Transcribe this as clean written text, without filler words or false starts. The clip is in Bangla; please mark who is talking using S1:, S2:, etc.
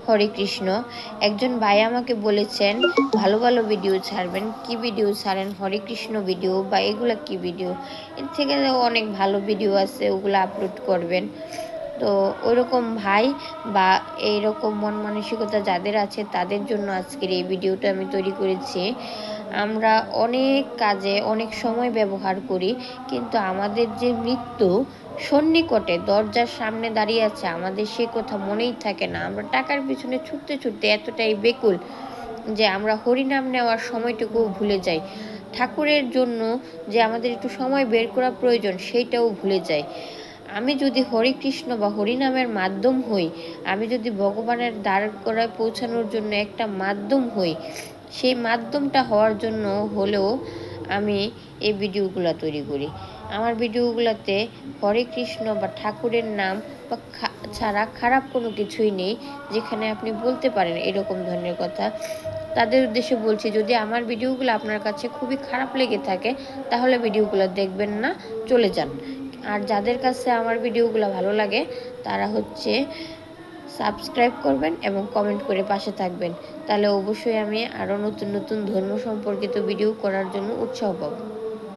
S1: হরে কৃষ্ণ। একজন ভাই আমাকে বলেছেন ভালো ভালো ভিডিও ছাড়বেন, কি ভিডিও ছাড়েন? হরে কৃষ্ণ ভিডিও বা এগুলা কি ভিডিও? এর থেকে অনেক ভালো ভিডিও আছে, ওগুলো আপলোড করবেন। তো ওইরকম ভাই বা এইরকম মন মানসিকতা যাদের আছে তাদের জন্য আজকের এই ভিডিওটা আমি তৈরি করেছি। আমরা অনেক কাজে অনেক সময় ব্যবহার করি, কিন্তু আমাদের যে মৃত্যু সন্নিকটে দরজার সামনে দাঁড়িয়ে আছে, আমাদের সে কথা মনেই থাকে না। আমরা টাকার পিছনে ছুটতে ছুটতে এতটাই বেকুল যে আমরা হরিনাম নেওয়ার সময়টুকু ভুলে যাই। ঠাকুরের জন্য যে আমাদের একটু সময় বের করা প্রয়োজন সেইটাও ভুলে যাই। আমি যদি হরে কৃষ্ণ বা হরিনামের মাধ্যম হই, আমি যদি ভগবানের দ্বার করায় পৌঁছানোর জন্য একটা মাধ্যম হই, সেই মাধ্যমটা হওয়ার জন্য হলেও আমি এই ভিডিওগুলো তৈরি করি। আমার ভিডিওগুলোতে হরে কৃষ্ণ বা ঠাকুরের নাম বা ছাড়া খারাপ কোনো কিছুই নেই, যেখানে আপনি বলতে পারেন এরকম ধরনের কথা। তাদের উদ্দেশ্যে বলছি, যদি আমার ভিডিওগুলো আপনার কাছে খুবই খারাপ লেগে থাকে তাহলে ভিডিওগুলো দেখবেন না, চলে যান। আর যাদের কাছে আমার ভিডিওগুলো ভালো লাগে তারা সাবস্ক্রাইব করবেন এবং কমেন্ট করে পাশে থাকবেন। তাহলে অবশ্যই আমি আরও নতুন নতুন ধর্ম সম্পর্কিত ভিডিও করার জন্য উৎসাহ পাবো।